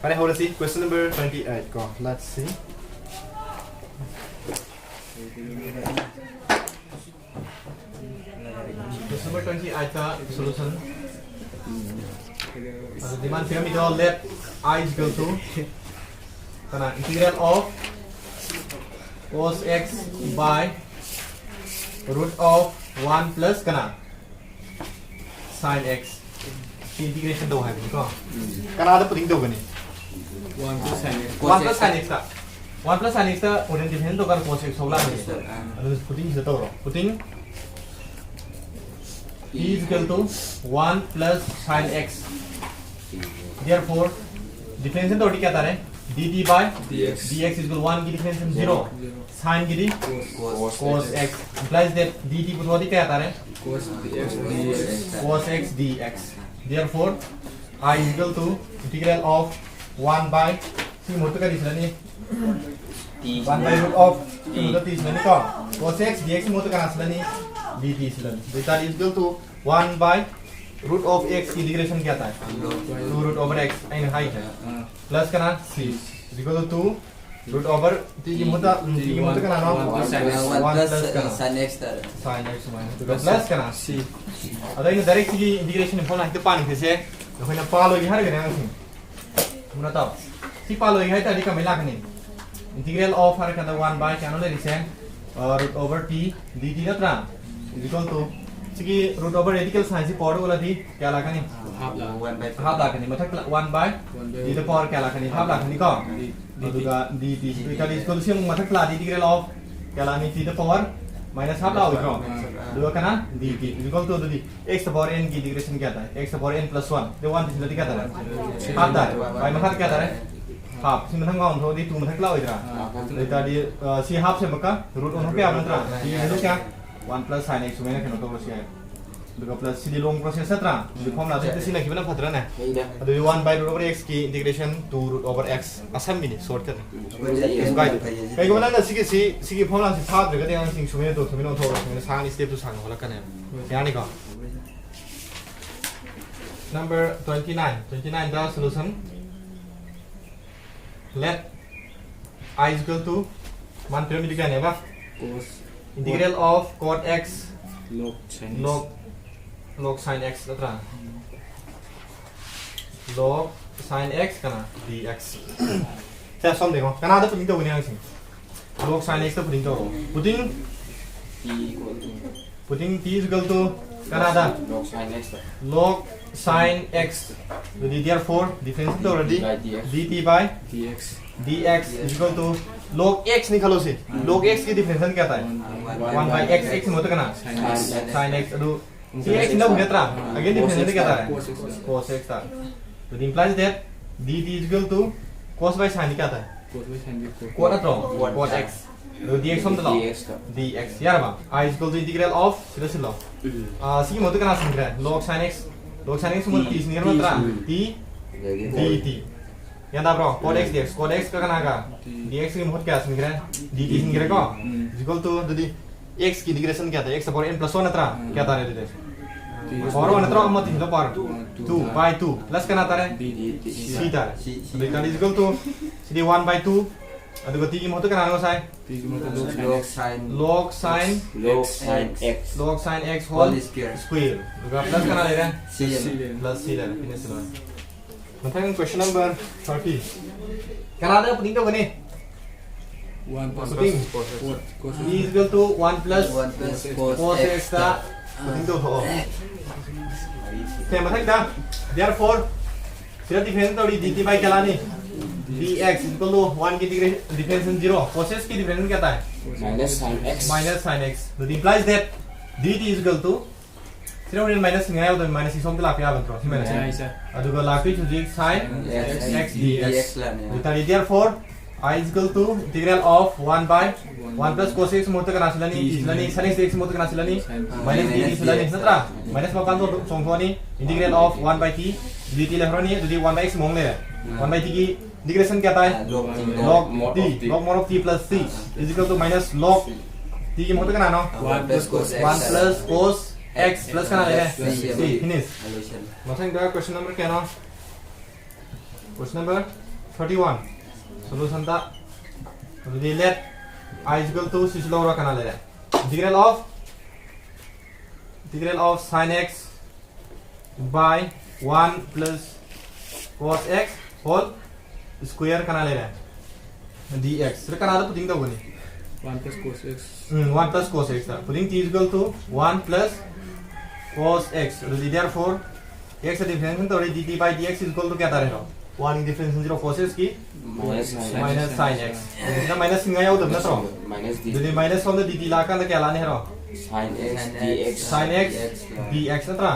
Pare hold see question number 28 go. Let's see. Question number 28 ka solution. The demand pyramidal let I is equal to integral of cos x by root of 1 plus sin x. Integration do hai ko. Kana da putting do gani. 1 plus sin x. 1 plus sin x ta. 1 plus sin x ta orient difference to kar cos x hola ni. Adu putting is to putting e is equal to 1 plus sin x. Therefore, differentiation तो क्या था रे? dt by dx is equal 1 की differentiation 0. Sin की cos x implies that dt पुटवादी क्या था रे? Cos x dx. Therefore, I is equal to integral of 1 by सी मोटे का दिशा नहीं 1 by root of मोटे दिशा नहीं का cos x dx मोटे का नासला नहीं dt सिलन. तो इतना is equal to 1 by root of x की इंटीग्रेशन क्या था? 2 root over x in height है प्लस का ना c is equal to 2 root over t की मोटा का ना 1 plus sin x माइनस तो प्लस का ना c अगर इन डायरेक्ट की इंटीग्रेशन इन्फॉर्म ना तो पानी से तो फिर ना पालो ये हर गया ना सिंह मुना तब c पालो ये है तो अधिक मिला करने इंटीग्रल ऑफ हर का 1 by क्या ना ले recent root over t dt ना ट्रां is equal to सिकी रूट ओवर रेडिकल साइन से पावर वाला थी क्या लगा नहीं हाफ लगा नहीं मतलब 1 by डी द पावर क्या लगा नहीं हाफ लगा नहीं का दुगा डी टी तो इसको से मतलब क्लास इंटीग्रल ऑफ क्या लगा नहीं d the power minus half लगा का दुगा का ना d t equal to d x power n की इंटीग्रेशन क्या था x पावर n plus 1 तो 1 दिस क्या था हाफ था बाय मतलब क्या था हाफ सिम थंगा on थोड़ी 2 मतलब क्लास इधर इधर दी सी हाफ से बका रूट on पे आना था ये है क्या 1 plus sin x मैंने कहना तो बस ये दुगा प्लस सी लॉन्ग प्रोसेस है ट्रां दिखोम ना तो सी ना कितना फतरा ना अदो 1 by root over x की integration 2 root over x Assam भी नहीं शॉर्ट कर कई को ना सी की फॉर्मूला से था रे गदे सिंग सुमे तो सुमे नो तो सुमे सांग स्टेप तो सांग होला कने यानी का number 29 the solution let I is equal to मान पिरामिड क्या है बा integral of cot x log sin x लगा log sin x कना dx क्या सम देखो कना तो पुटिंग तो बनिया सिंह log sin x तो पुटिंग तो putting t is equal to कना दा log sin x तो therefore difference तो already dt by dx is equal to log x निकालो से log x की डिफरेंस क्या था 1 by x मोटे का ना sin x अदु x ना हो गया अगेन डिफरेंस क्या था cos x था तो implies that dt is equal to cos by sin क्या था cos ना तो cos x तो dx हम तो dx यार बा I is equal to integral of सीधा सीधा सी मोटे का ना सिंगल log sin x मोटे t निकाल ना t dt yang dah bro, cos x का करना का dx की मोट क्या सिंगल dt सिंगल का equal to jadi x की इंटीग्रेशन क्या था x पावर n plus 1 अतरा क्या था रे दी पावर 1 अतरा मत हिलो पावर 2 by 2 प्लस करना था रे c था तो equal equal to c 1 by 2 अदुगा t की मोट करना नो साइ log sin x whole square अदुगा प्लस करना ले रे प्लस c ले फिनिश लो Tentang question number 30. Kanada puting to bani. 1 plus cos E is equal to 1 plus cos x ta puting to ho. Okay, mathak da. Therefore, sila difference to dt by kala ni. dx is equal to 1 की difference 0. Cos x की difference क्या था? Minus sin x. So it implies that dt is equal to सिर्फ उन्हें minus नहीं आया तो minus इसों के लाभ क्या बनता है सिर्फ माइनस अदुगा लाभ की चुजी sin x dx इतना therefore I is equal to integral of 1 by 1 plus cos x मोटे का नासिलानी sin x मोटे का नासिलानी माइनस dt सिलानी नत्रा माइनस मापान तो सोंगोनी integral of 1 by t dt ले हरोनी तो दी 1 by x मोंग ले 1 by t की इंटीग्रेशन क्या था log mod of t plus c is equal to minus log t की मोटे का नानो 1 plus cos x plus का ना ले finish मसंग दा क्वेश्चन नंबर क्या ना question number 31 solution ta the let I is equal to six lower kana le integral of sin x by 1 plus cos x whole square kana le dx so kana da putting da gani 1 plus cos x 1 plus cos x ta putting t is equal to 1 plus cos x so therefore x का differentiation तो dt by dx is equal to क्या था रहेगा 1 की differentiation 0 cos x की minus sin x ना minus सिंगा याव तब ना तो तो minus from the dt ला का क्या लाने है रो sin x dx ना था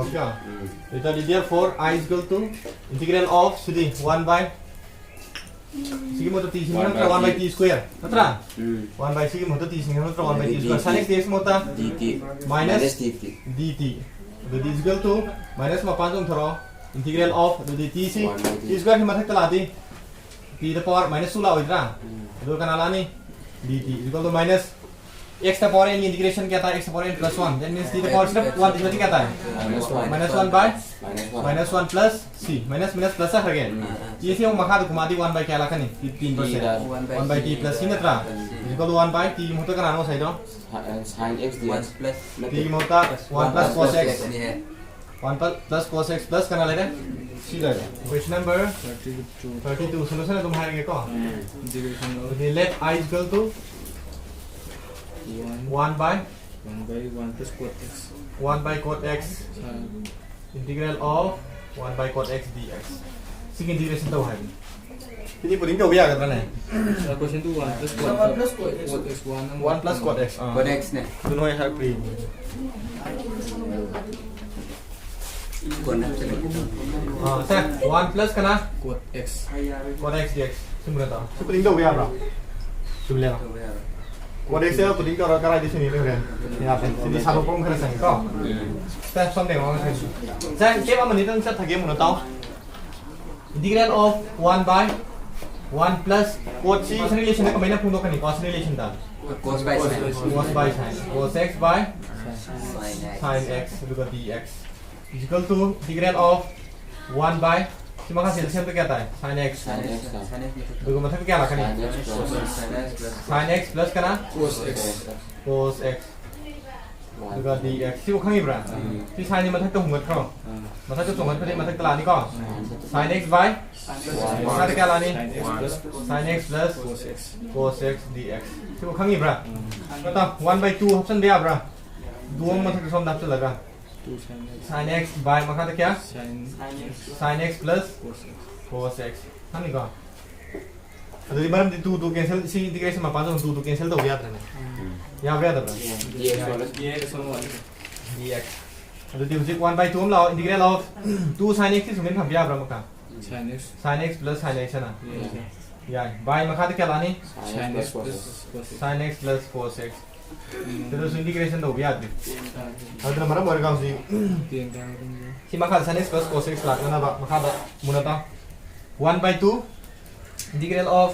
ओके तो therefore I is equal to integral of सुधी 1 by सिगी मोटा t सिंगा ना 1 by t square ना था 1 by सिगी मोटा t सिंगा ना 1 by t square sin x dx मोटा dt minus dt the is equal to minus ma panjang tharo integral of the t c t square hi mathak tala di t the power minus 2 la hoidra do kana la ni dt is equal to minus x the power n integration क्या था x the power n plus 1 that means t the power सिर्फ 1 इसमें क्या था minus 1 by minus 1 plus c minus minus plus आ गया ये से हम मखा तो घुमा दी 1 by क्या लाखा नहीं 3% 1 by t plus c नत्रा is equal to 1 by t मोटा करा नो साइड sin x dx plus t मोटा 1 plus cos x 1 plus cos x plus करना ले रहे सी ले क्वेश्चन नंबर 32 सॉल्यूशन है तुम्हारे के को integration of let I is equal to 1 by 1 plus cos x 1 by cot x integral of 1 by cot x dx सिंग इंटीग्रेशन तो है ini pudding kau biar kan mana question tu 1 plus cos x 1 plus cot x cot x ne tu noi har pri cot x sa 1 plus kana cos x cot x dx semua tahu tu pudding kau biar bro tu boleh cot x ya pudding kau orang di sini le ya sini satu pun kena sang kau step some deh orang sini saya game apa ni tu saya thage mun tahu integral of 1 by 1 plus cos c relation का मैंने पूछा कहीं cos relation था cos by sin cos x by sin x because dx is equal to integral of 1 by सिमा का सेल्सियम तो क्या था sin x देखो मतलब क्या रखा नहीं sin x plus करना cos x because dx सिमा खानी बरा कि sin ni मतलब तो होंगे क्यों मतलब तो होंगे फिर मतलब तो लानी को sin x by मतलब क्या लानी sin x plus cos x dx सिमा खानी बरा मतलब 1 by 2 ऑप्शन दिया बरा दो मतलब तो सम दाप से लगा sin x by मतलब क्या sin x plus cos x खानी को तो ये बार 2 कैंसिल सी इंटीग्रेशन में 5 2 कैंसिल तो हो गया था ना यहाँ पे आता है dx तो दिवसी 1 by 2 हम लाओ इंटीग्रल ऑफ 2 sin x की सुनिए हम क्या ब्रह्म का sin x plus sin x है ना यार by मखा तो क्या लानी sin x plus cos x तो इंटीग्रेशन तो हो गया आदमी अब तो हमारा मर गया उसी कि मखा sin x plus cos x लाना ना मखा मुना था 1 by 2 integral of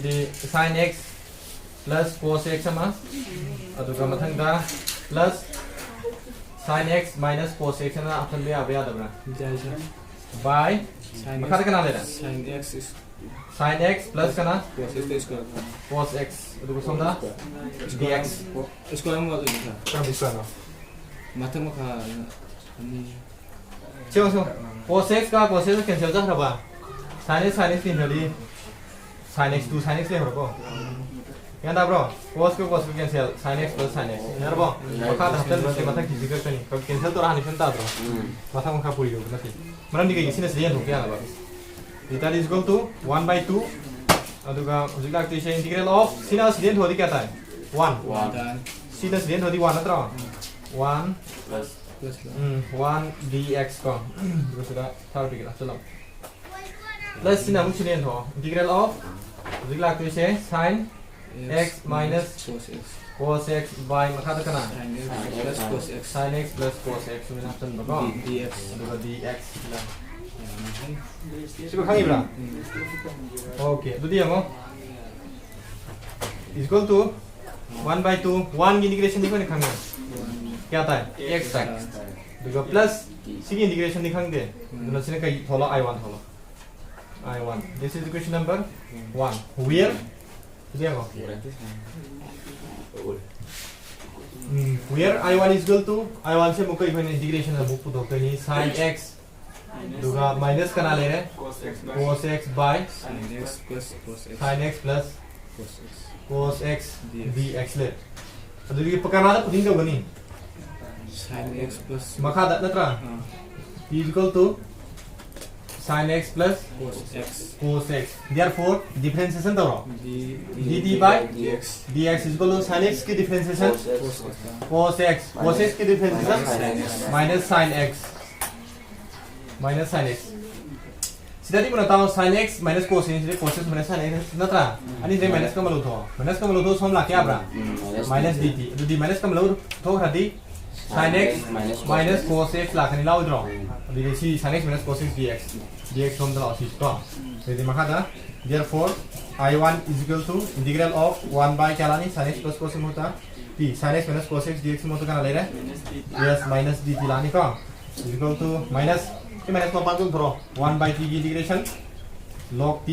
the sin x plus cos x sama aduga mathangda plus sin x minus cos x na option be abe yada bra by makhada kana lera sin x plus kana cos x aduga somda dx square mo aduga kam square no mathang makha cheo cos x ka cos x cancel ja raba sin x tin thali sin x 2 sin x le horko yan da bro cos ko cancel sin x plus sin x yan bro maka da hatel bro mata ki zikr kani ko cancel to rahani fenta bro mata maka puri do nati maram ni kai sine sriyan ho kya ba that is equal to 1 by 2 aduga hujik to say integral of sina sriyan hodi kya tha 1 sina sriyan hodi 1 atra 1 plus 1 dx ko bro sudah tahu dikira chalo plus sina mu sriyan ho integral of hujik to say sin x minus cos x by makha ta kana sin x plus cos x min option ba dx dx la sibo khangi bra okay dudi amo is equal to 1 by 2 1 integration देखो नहीं खांगे क्या था x था देखो plus सी की integration नहीं खांगे दोनों से कहीं थोड़ा i1 थोड़ा I1. This is equation number 1. Where where I1 is equal to I1 से मुझे इवन इंटीग्रेशन है मुझे तो कहीं sin x दूसरा माइनस करना ले रहे cos x by sin x plus cos x sin x plus cos x cos x dx ले तो ये पकाना था पुटिंग का बनी sin x plus मखा दा नत्रा is equal to sin x plus cos x. Therefore, differentiation तो dt by dx is equal to sin x की differentiation cos x की differentiation minus sin x सीधा दी बनाता हूँ sin x minus cos x minus sin x नत्रा अनि जे minus का मलूँ तो हम लाके आबरा minus dt तो दी minus का मलूँ तो खाती sin x minus cos x Lakhani लाओ इधर दी सी sin x minus cos x dx from the loss is strong. So the makada therefore I1 is equal to integral of 1 by क्या लानी sin x plus cos x होता p sin x minus cos x dx में होता क्या ले रहे yes minus dt लानी का is equal to minus ये minus को पांच थ्रो 1 by t की integration log t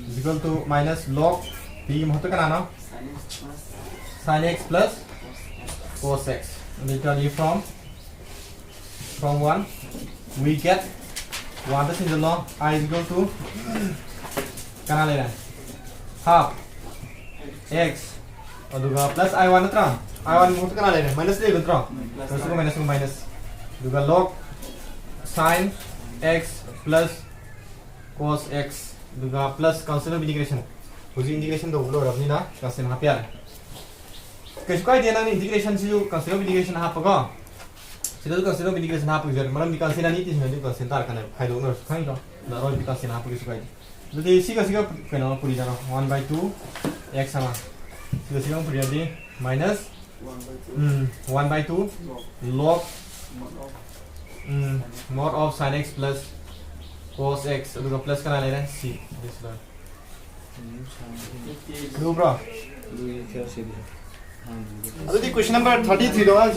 is equal to minus log t में होता क्या लाना sin x plus cos x literally from 1 we get 1 this is the law I is equal to क्या ले रहा है half x और दूसरा plus I1 ना I1 मुझे क्या ले रहा है minus ले बंतरा तो इसको minus दूसरा log sin x plus cos x दूसरा plus cancel integration उसी integration तो बोलो रखनी ना cancel यहाँ पे आ रहा है कैसे कोई देना नहीं integration से जो cancel integation यहाँ पर का सीधा तो cancel integration यहाँ पर जरूर मतलब cancel नहीं थी इसमें जो cancel तार करना है फायदा होगा उसका ही तो ना रोज cancel यहाँ पर किसी को तो ये इसी का कहना पूरी जाना 1 by 2 x sama सीधा पूरी जाती minus 1 by 2 log mod of sin x plus cos x तो का plus करना ले रहे हैं c this one do bro अभी क्वेश्चन नंबर 33 दो आज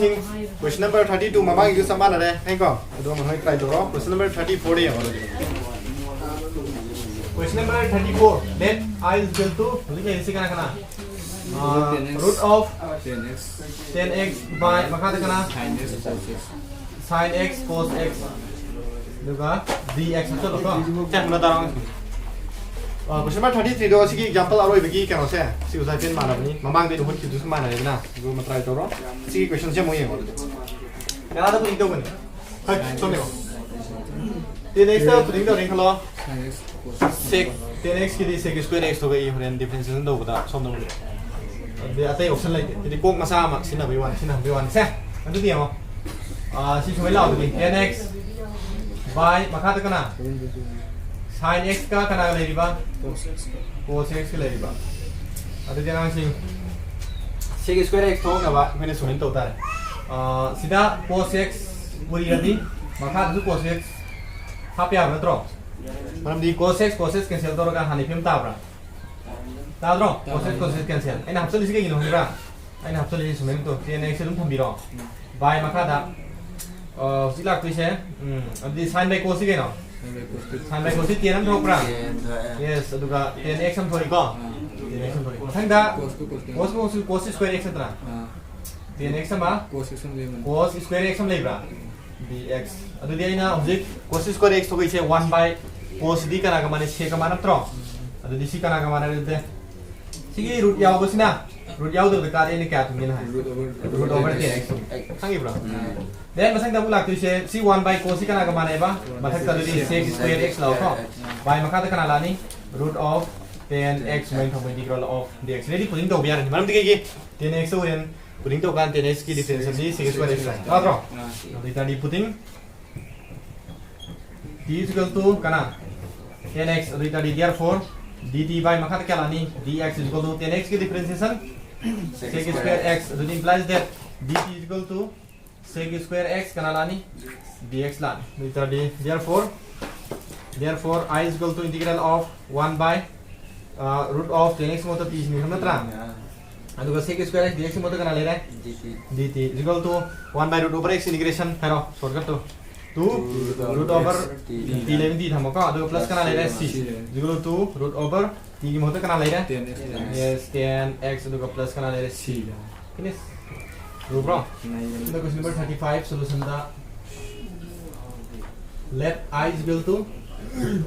क्वेश्चन नंबर 32 मामा की समान है नहीं को दो हम ट्राई करो क्वेश्चन नंबर 34 है question number 34 let I is equal to लिखिए इसे करना root of 10x by मखा करना sin x cos x दूसरा dx चलो तो क्या बता रहा हूँ क्वेश्चन नंबर 33 दो सिगी एग्जांपल आरो इबगी केनो से सिगु साइफेन माना बनी ममांग दे दुहन किदुस माना ले ना गो म ट्राई करो सिगी क्वेश्चन से मोये हो ना दा पुलिंग दो बनी हाय सोने को ये नेक्स्ट तो पुलिंग दो रिंग लो sec 10x की दी sec square x तो गई होरेन डिफरेंशिएशन दो बता सोम दो दे अतै ऑप्शन लाइक दे कोक मसा मा सिना b1 से अंदु दिया सी छुमै लाओ दे 10x by मखा तकना sin x का कना ले रिबा cos x के ले रिबा अदे जना सिंग sec square x तो गबा मैंने सुनिन तो तारे सीधा cos x पूरी रदी मखा दु cos x हाप या नत्रो मतलब दी cos x कैंसिल तो रगा हानि फिल्म ताब्रा ताद्रो cos x कैंसिल एना हप्सल इसी के गिनो हिरा एना हप्सल इसी सुनिन तो 10x से तुम थंबिरो बाय मखा दा सिला तुइसे अदि sin by cos के ना sin by cos tiền हम थोपरा yes अदुगा 10x हम थोरी को 10x हम थोरी मथंगा cos square x नत्रा 10x मा cos square x हम लेब्रा dx अदु दि आइना ऑब्जेक्ट cos square x तो गइसे 1 by cos d कना का माने से का माने त्रो अदु दि सी कना का माने दे सिगी रूट याव बसिना रूट याव दो का ने क्या तुम ना रूट ओवर 10x सांगी ब्रो देन मसंग दबु लाक तुइसे सी 1 by cos कना का माने बा मथक तदु दि sec square x लाओ को by मखा त कना लानी root of 10x main from integral of dx ready pulling तो बियार मालम दिगे 10x तो वेन पुलिंग तो kan 10x की डिफरेंस दी sec square x ला ब्रो तो दी putting t is equal to kana 10x तो दी therefore dt by मखा त क्या लानी dx is equal to 10x की डिफरेंशिएशन sec square x तो implies that dt is equal to sec square x kana लानी dx लानी तो therefore I is equal to integral of 1 by root of 10x मोटा 30 नहीं हम नत्रा अदुगा sec square x dx मोटा kana ले रहा है dt is equal to 1 by root over x integration करो शॉर्टकट तो 2 root over T t 11 t thamo ko adu plus kana le c equal to 2 root over t gi mohta kana le 10x yes 10x adu plus kana le c finish do bro the question number 35 solution da let I is equal to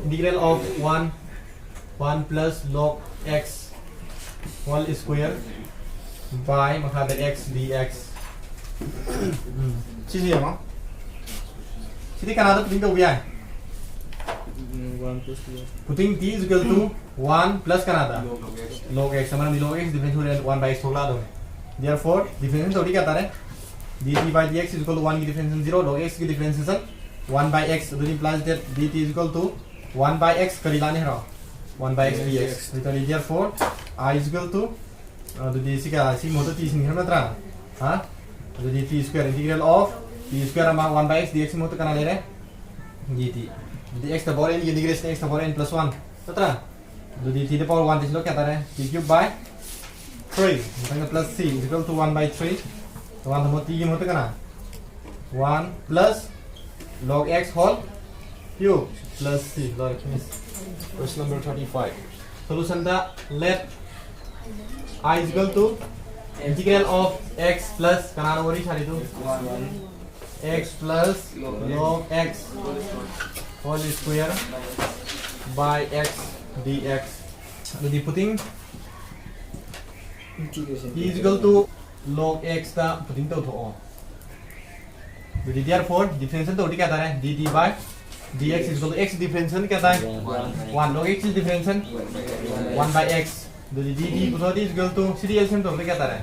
integral of 1 plus log x whole square by makada x dx chi gì không chi cái nào đó tính đâu vậy 1 plus 2 putting t is equal to 1 plus Canada log x हमारा log x difference हो रहा है 1 by x होगा दो therefore difference थोड़ी क्या था रे dt by dx is equal to 1 की difference 0 log x की difference 1 by x so implies that dt is equal to 1 by x करी लाने रहा 1 by x dx therefore I is equal to तो dt क्या सी मोटर t सिंह में त्रा हाँ तो dt square integral of t square हमारा 1 by x dx मोटर करना ले रहे dt dt x the power n integration x the power n plus 1 तत्रा तो dt the power 1 this low क्या था रे t cube by 3 मतलब plus c is equal to 1 by 3 तो 1 हम t की मोटर करना 1 plus log x whole cube plus c log x question number 35 solution da let I is equal to integral of x plus kanan wari chari tu x plus log x whole square by x dx so the putting t is equal to log x da putting to tho therefore differential तो क्या था रे dt by dx is equal to x differential क्या था 1 log x is differential 1 by x तो dt को तो is equal to cdl same तो क्या था रे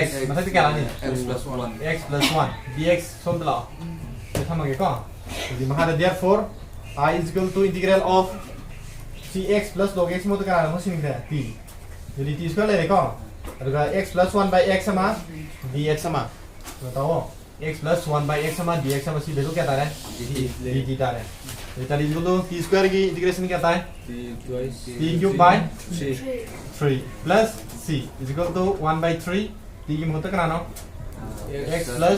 x मतलब क्या लानी x plus 1 x plus 1 dx सोम तो लाओ ये थमागे को तो महारा therefore I is equal to integral of cx plus log x मोट करा हो सिंग t तो dt स्क्वायर ले को अगर x plus 1 by x समा dx समा बताओ x plus 1 by x sama dx sama c value क्या आता है dt आता है तो इतना इक्वल टू t स्क्वायर की इंटीग्रेशन क्या आता है t twice t cube by 3 3 plus c is equal to 1 by 3 t की मोटर करना ना x plus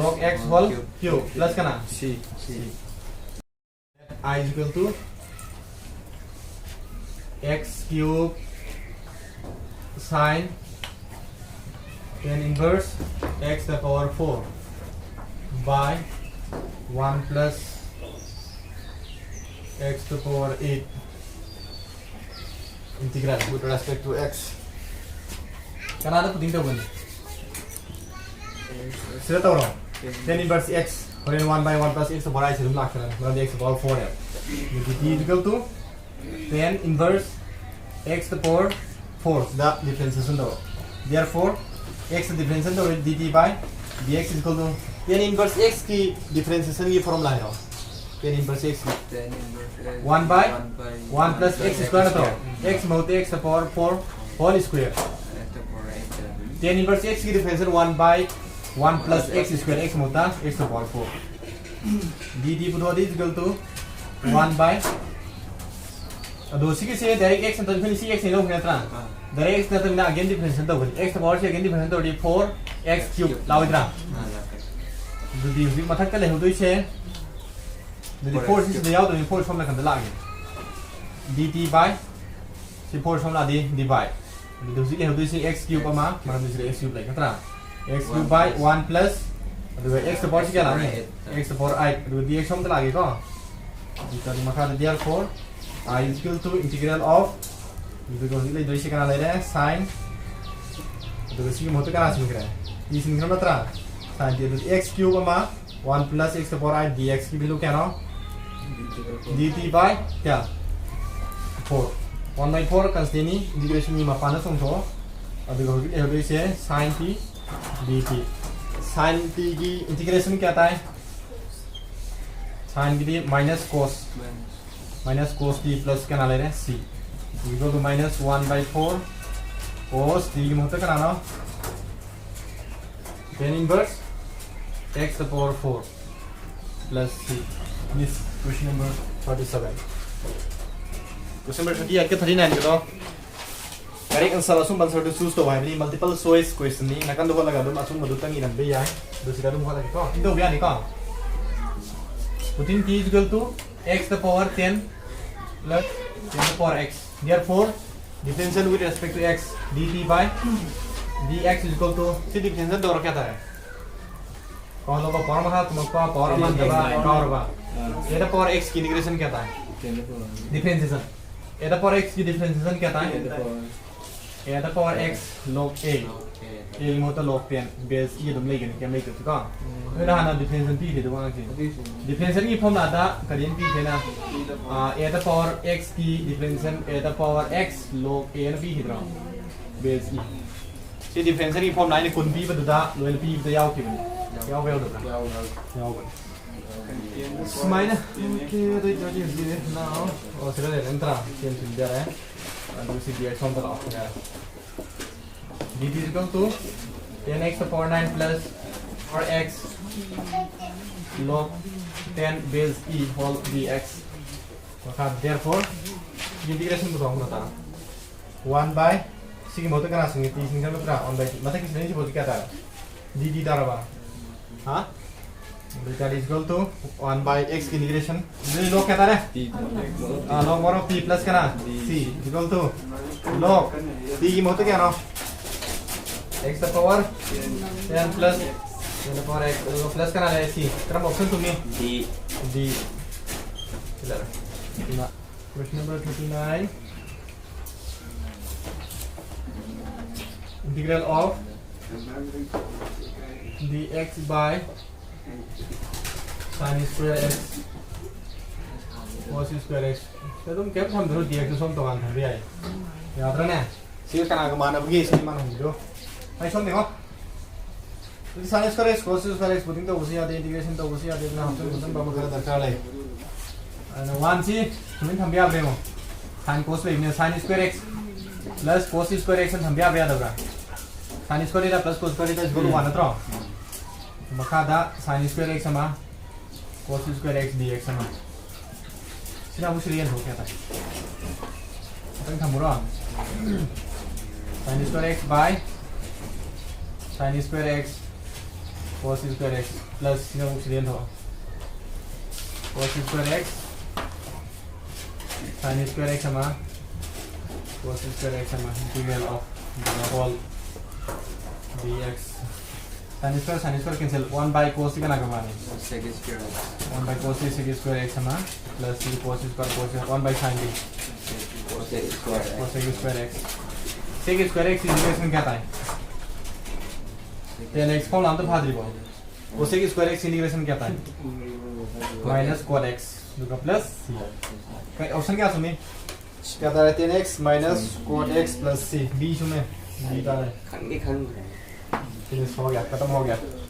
log x whole cube plus करना c I is equal to x cube sin tan inverse x to the power 4 by 1 plus x to the power 8 integral with respect to x. Kan ada putting tahu kan? Sudah tahu dong. Tan inverse x Horein 1 by 1 plus x to the power I sebelum laksaran. Berarti x to the power 4 ya. Jadi t equal to tan inverse x to the power 4. Sudah differentiation tahu. Therefore x differentiation तो dt by dx is equal to tan inverse x की differentiation की formula है tan inverse x 1 by 1 plus x square तो x मोटे x to power 4 whole square tan inverse x की differentiation 1 by 1 plus x square x मोटा x to power 4 dt पुरो is equal to 1 by दो सी के से direct x तो फिर सी x नहीं होगा ना डायरेक्ट x तो बिना अगेन डिफरेंशियल तो x तो पावर से अगेन डिफरेंशियल तो 4x क्यूब लाओ इतना दी दी मथक का ले हो तो इसे दी 4 से दिया तो 4 फॉर्म में कंद लागे dt by से 4 फॉर्म ला दी divide दी दूसरी ले हो तो इसे x क्यूब अमा मतलब दूसरे x क्यूब लाइक इतना x cube by 1 plus x तो पावर से क्या लागे x तो पावर 8 दी x फॉर्म तो लागे को दी तो मखा therefore I is equal to integral of itu kalau kita dari sekarang lainnya sin itu sih mau tekan asing kira di sini kan berapa sin itu x cube sama 1 plus x to power I dx की value क्या ना dt by क्या 4 1 by 4 kan sini integration ini apa ना सोचो अब देखो ये तो इसे sin t dt sin t की integration क्या आता है sin की minus cos t plus क्या ना ले रहे हैं c equal to minus 1 by 4 cos t की मोटर करना ना tan inverse x to the power 4 plus c this question number 37 question number 38 के 39 के तो correct answer asum ban sort choose to by multiple choice question ni nakan do laga dum asum madu tangi nan be yai do sida dum hala ko indo bya ni ko putting t is equal to x to the power 10 plus 10 to the power x. Therefore, differential with respect to x dt by dx is equal to see differential door क्या था? कौन लोग power में था तुमको power में दबा power बा. a to the power x की integration क्या था? Differentiation. a to the power x की differentiation क्या था? a to the power x log a. a मोटा log 10 base ये तुम लेके क्या लेके तो का? तो ना ना differentiation p थे तो वहाँ की. Differentiation की फॉर्म आता करीन p थे ना. a to the power x की differentiation a to the power x log a ना p थे तो base e. ये differentiation की फॉर्म लाइन कुन p पर दुदा लोयल p पर याव की बनी. याव वेल दुदा. याव बनी. Smile. Okay, तो ये चीज़ ना और सिर्फ लेंट्रा केम चीज़ जा रहा है. दूसरी दिया सोम तक आपको यार. dt is equal to 10x to the power 9 plus 4x log 10 base e whole dx. मका therefore integration बताऊँ बता. 1 by सिंग मोटे करना सिंग टी सिंग में बता 1 by मतलब किस नहीं बोलते क्या था? dt दारा बा. हाँ? That is equal to 1 by x की integration. ये log क्या था रे? log मोरो p plus करना c is equal to log p की मोटे क्या ना? x the power 10 plus 10 the power x plus करना है c. क्रम ऑप्शन तुम्हें d. चला. Question number 39. Integral of dx by sin square x cos square x. तो तुम क्या हम दोनों dx तो सोम तो मान भी आए. याद रखना है. सीधा करना का मान अब ये इसलिए मान हम दो. भाई सोम देखो. तो sin square x cos square x putting तो उसी आते इंटीग्रेशन तो उसी आते ना हम तो मतलब बाबू कर दरकार है. वन सी तुम्हें हम भी आप देखो. sin cos पे इन्हें sin square x plus cos square x हम भी आप याद होगा. sin square इधर plus cos square इधर इसको वन अतरा. मका दा sin square x समा cos square x dx समा. सिर्फ उस रियल हो क्या था? अपन हम बोला sin square x by sin square x cos square x plus सिर्फ उस रियल हो. cos square x sin square x समा cos square x समा integral of the whole dx. sin square cancel 1 by cos का ना कमाने. sec square 1 by cos sec square x समा plus c cos square 1 by sin b cos square cos sec square x. sec square x integration क्या था? 10x form नाम तो भाग दिया. cos sec square x integration क्या था? minus cot x दुका plus c. ऑप्शन क्या सुनिए? क्या था? 10x minus cot x plus c. b सुने. b था. खंड खंड फिनिश हो गया, खत्म हो गया.